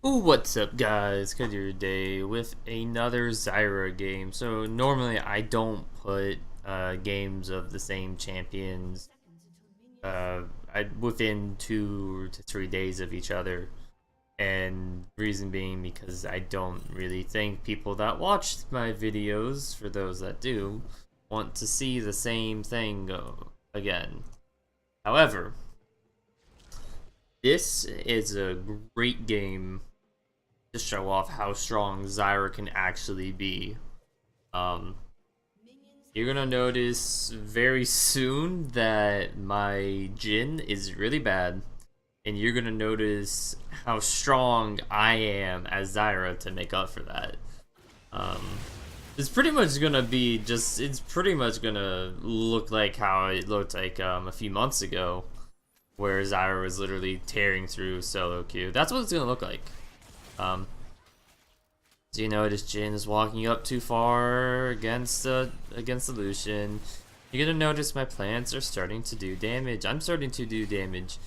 What's up, guys? Good your day with another Zyra game. So normally I don't put games of the same champions within 2 to 3 days of each other, and reason being because I don't really think people that watch my videos, for those that do, want to see the same thing go again. However, this is a great game to show off how strong Zyra can actually be. Um, you're gonna notice very soon that my Jhin is really bad, and you're gonna notice how strong I am as Zyra to make up for that. Um, it's pretty much gonna be it's pretty much gonna look like how it looked like a few months ago, where Zyra was literally tearing through solo queue. That's what it's gonna look like. Um, So you notice Jhin is walking up too far against the Lucian. You're gonna notice my plants are starting to do damage. I'm starting to do damage.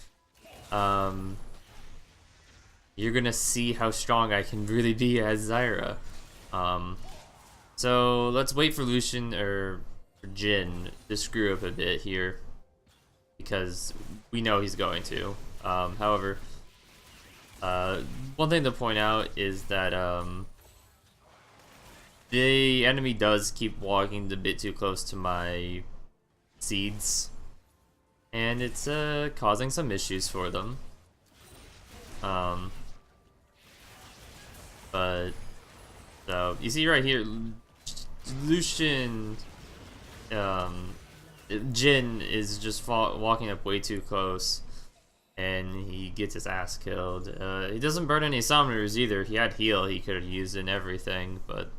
You're gonna see how strong I can really be as Zyra. So let's wait for Lucian or for Jhin to screw up a bit here, because we know he's going to. However, one thing to point out is that the enemy does keep walking a bit too close to my seeds, and it's causing some issues for them. But so you see right here, Lucian, Jhin is just walking up way too close, and he gets his ass killed. He doesn't burn any summoners either. He had heal he could have used in everything, but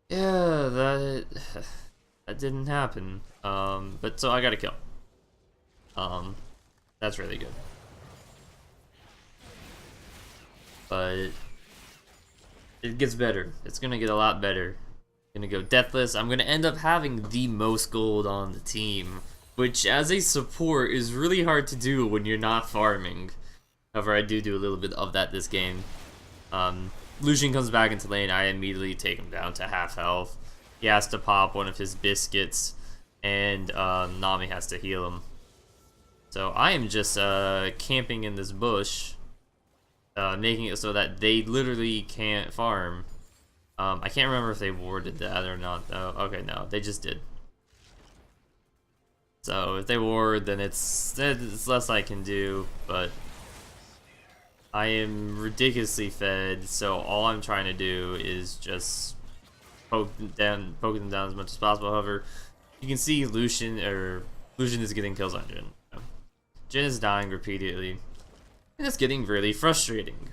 yeah, that didn't happen. But so I got a kill. That's really good. But it gets better. It's gonna get a lot better. Gonna go deathless. I'm gonna end up having the most gold on the team, which as a support is really hard to do when you're not farming. However, I do a little bit of that this game. Lucian comes back into lane, I immediately take him down to half health. He has to pop one of his biscuits, and Nami has to heal him. So I am just camping in this bush, making it so that they literally can't farm. I can't remember if they warded that or not. Oh, okay, no, they just did. So if they ward, then it's less I can do, but I am ridiculously fed, so all I'm trying to do is just poke them down as much as possible. However, you can see Lucian is getting kills on Jhin. Jhin is dying repeatedly, and it's getting really frustrating.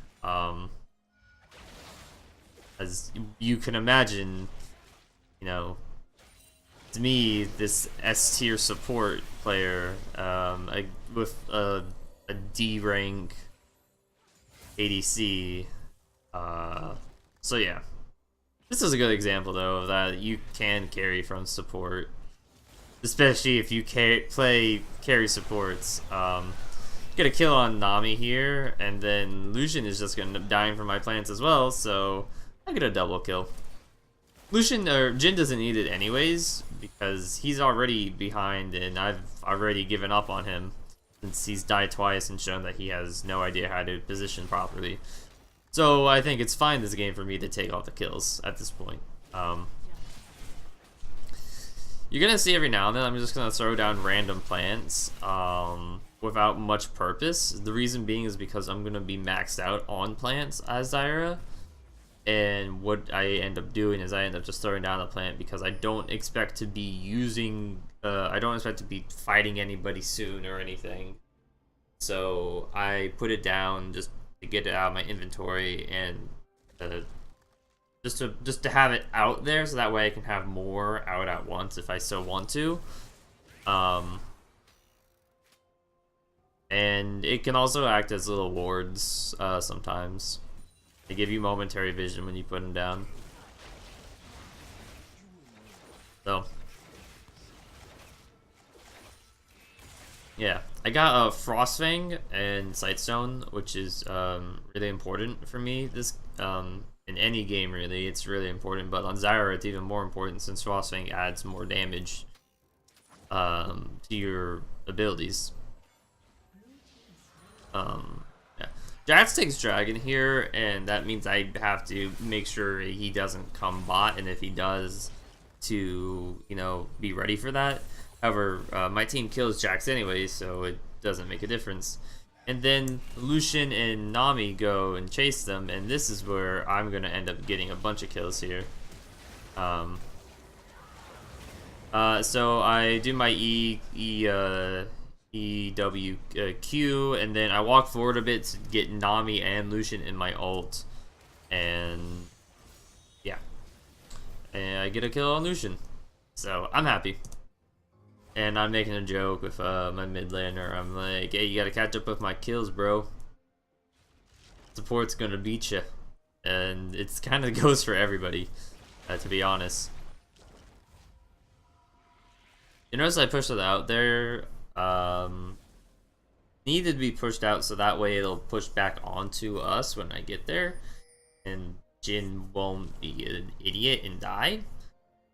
As you can imagine, you know, to me, this S tier support player, with a D rank ADC. So yeah, this is a good example though of that you can carry from support, especially if you play carry supports. Get a kill on Nami here, and then Lucian is just gonna end up dying from my plants as well, so I get a double kill. Jhin doesn't need it anyways because he's already behind, and I've already given up on him since he's died twice and shown that he has no idea how to position properly. So I think it's fine this game for me to take all the kills at this point. You're gonna see every now and then I'm just gonna throw down random plants without much purpose. The reason being is because I'm gonna be maxed out on plants as Zyra, and what I end up doing is I end up just throwing down the plant because I don't expect to be I don't expect to be fighting anybody soon or anything. So I put it down just to get it out of my inventory, and just to have it out there so that way I can have more out at once if I so want to. And it can also act as little wards sometimes. They give you momentary vision when you put them down. So Yeah, I got a Frostfang and Sightstone, which is really important for me. This in any game really, it's really important. But on Zyra, it's even more important since Frostfang adds more damage to your abilities. Yeah. Jax takes Dragon here, and that means I have to make sure he doesn't come bot, and if he does, to be ready for that. However, my team kills Jax anyway, so it doesn't make a difference. And then Lucian and Nami go and chase them, and this is where I'm gonna end up getting a bunch of kills here. So I do my EWQ, and then I walk forward a bit to get Nami and Lucian in my ult, and yeah, and I get a kill on Lucian, so I'm happy. And I'm making a joke with my mid laner. I'm like, hey, you gotta catch up with my kills, bro. Support's gonna beat you, and it's kind of goes for everybody, to be honest. You notice I pushed it out there. Needed to be pushed out so that way it'll push back onto us when I get there, and Jin won't be an idiot and die.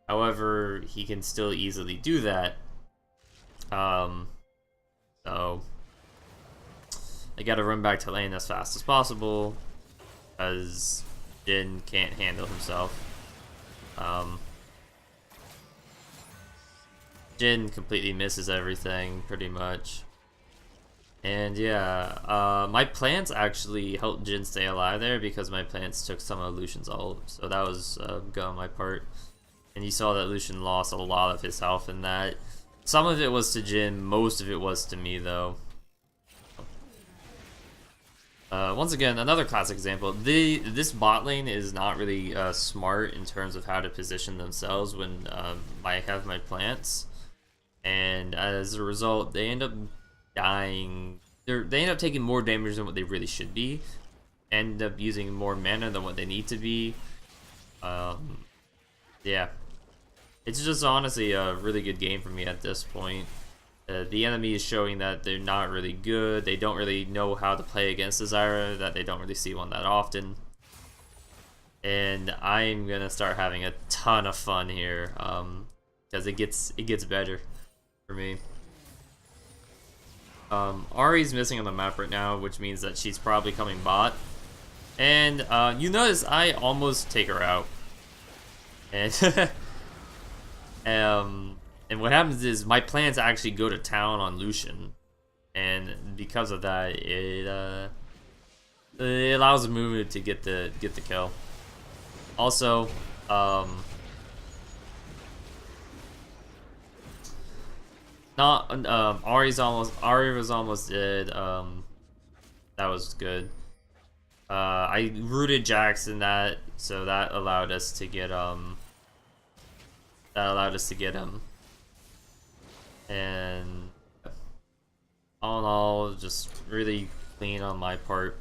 However, he can still easily do that. So I gotta run back to lane as fast as possible because Jin can't handle himself. Jin completely misses everything pretty much. And yeah, my plants actually helped Jin stay alive there because my plants took some of Lucian's ult, so that was good on my part. And you saw that Lucian lost a lot of his health in that. Some of it was to Jin, most of it was to me though. Once again, another classic example. This bot lane is not really smart in terms of how to position themselves when I have my plants, and as a result, they end up dying. They end up taking more damage than what they really should be. End up using more mana than what they need to be. Yeah. It's just honestly a really good game for me at this point. The enemy is showing that they're not really good. They don't really know how to play against the Zyra, that they don't really see one that often. And I'm gonna start having a ton of fun here, because it gets better for me. Ahri's missing on the map right now, which means that she's probably coming bot. And you notice I almost take her out. And and what happens is my plans actually go to town on Lucian, and because of that, it allows the movement to get the kill. Also, Ahri was almost dead. That was good. I rooted Jax in that, so that allowed us to get him. And all in all, just really clean on my part.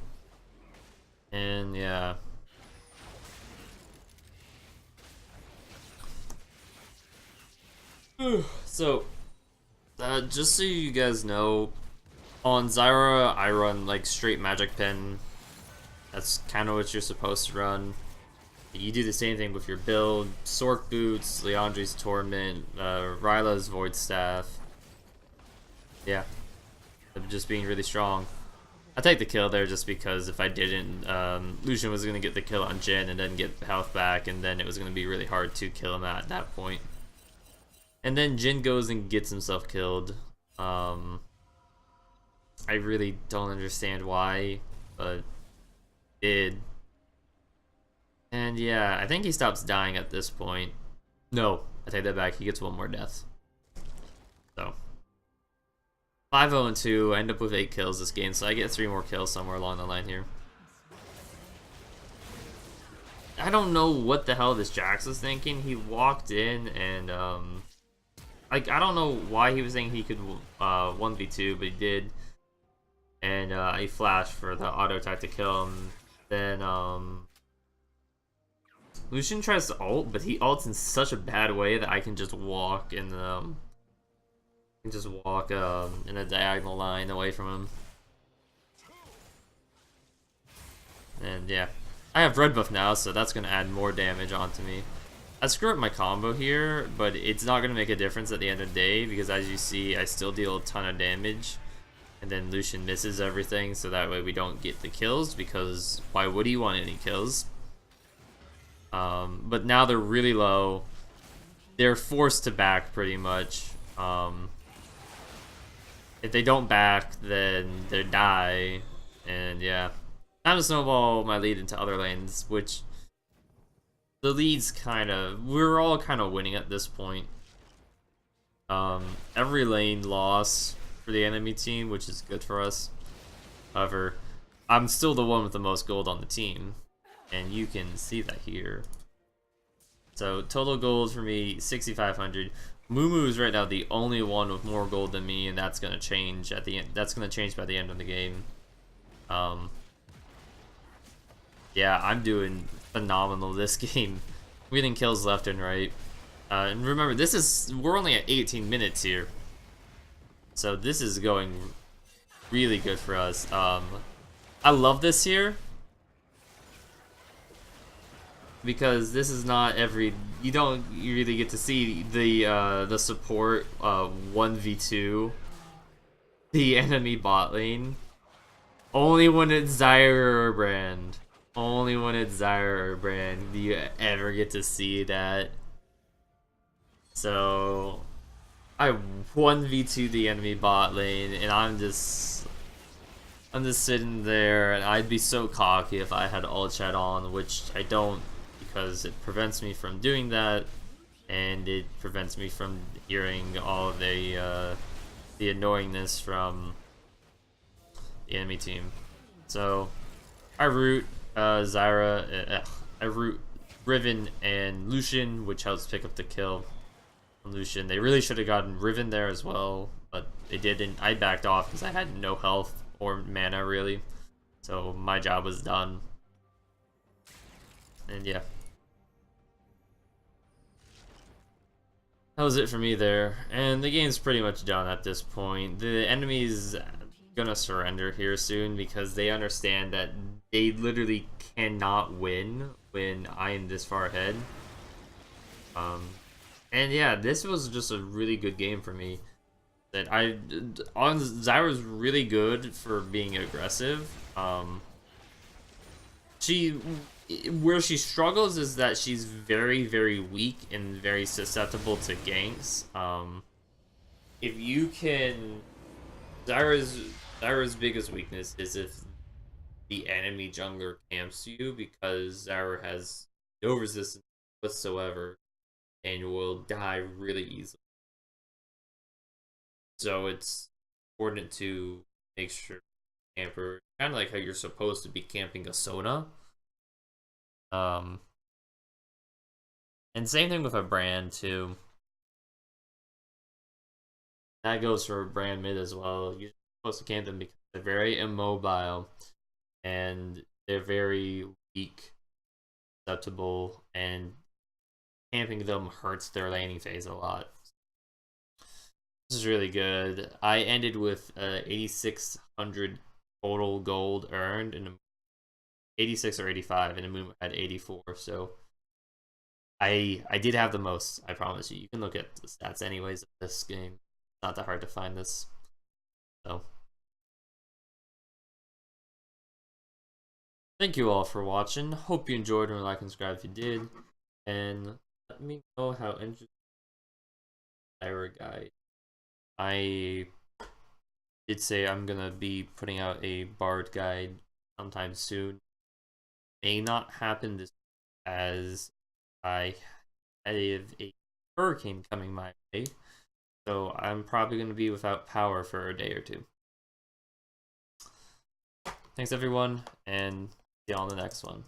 And yeah. So, just so you guys know, on Zyra, I run like straight magic pen. That's kind of what you're supposed to run. You do the same thing with your build. Sork Boots, Leandri's Torment, Ryla's Void Staff. Yeah. I'm just being really strong. I take the kill there just because if I didn't, Lucian was going to get the kill on Jin and then get health back, and then it was going to be really hard to kill him at that point. And then Jin goes and gets himself killed. I really don't understand why, but did. And yeah, I think he stops dying at this point. No, I take that back. He gets one more death. So 5-0-2. I end up with 8 kills this game, so I get 3 more kills somewhere along the line here. I don't know what the hell this Jax was thinking. He walked in and like I don't know why he was saying he could 1v2, but he did. And he flashed for the auto attack to kill him. Then Lucian tries to ult, but he ults in such a bad way that I can just walk and can just walk in a diagonal line away from him. And yeah, I have red buff now, so that's gonna add more damage onto me. I screw up my combo here, but it's not gonna make a difference at the end of the day because as you see, I still deal a ton of damage. And then Lucian misses everything, so that way we don't get the kills, because why would he want any kills? But now they're really low. They're forced to back pretty much. If they don't back, then they die. And yeah. Time to snowball my lead into other lanes, which the lead's we're all kind of winning at this point. Every lane loss for the enemy team, which is good for us. However, I'm still the one with the most gold on the team, and you can see that here. So total gold for me, 6,500. Mumu is right now the only one with more gold than me, and that's gonna change at the end. That's gonna change by the end of the game. Yeah, I'm doing phenomenal this game. We're getting kills left and right. And remember, we're only at 18 minutes here. So this is going really good for us. I love this here because this is not you don't really get to see the support 1v2 the enemy bot lane. Only when it's Zyra or Brand. Only when it's Zyra or Brand do you ever get to see that. So I 1v2 the enemy bot lane, and I'm just sitting there, and I'd be so cocky if I had ult chat on, which I don't, because it prevents me from doing that, and it prevents me from hearing all of the annoyingness from the enemy team. So I root Zyra, I root Riven and Lucian, which helps pick up the kill. Lucian. They really should have gotten Riven there as well, but they didn't. I backed off because I had no health or mana really, so my job was done. And yeah, that was it for me there. And the game's pretty much done at this point. The enemy's gonna surrender here soon because they understand that they literally cannot win when I am this far ahead. And yeah, this was just a really good game for me. That Zyra's really good for being aggressive. Where she struggles is that she's very, very weak and very susceptible to ganks. If you can, Zyra's biggest weakness is if the enemy jungler camps you, because Zyra has no resistance whatsoever and will die really easily. So it's important to make sure camper, kind of like how you're supposed to be camping a Sona. And same thing with a Brand too. That goes for Brand mid as well. You're supposed to camp them because they're very immobile and they're very weak, susceptible, and camping them hurts their laning phase a lot. This is really good. I ended with 8,600 total gold earned, and 86 or 85, and the moon had 84. So I did have the most. I promise you. You can look at the stats anyways of this game. It's not that hard to find this. So thank you all for watching. Hope you enjoyed. Remember to like and subscribe if you did, and let me know how interesting Zyra guide. I did say I'm gonna be putting out a Bard guide sometime soon. May not happen this as I have a hurricane coming my way, so I'm probably gonna be without power for a day or two. Thanks everyone, and see you on the next one.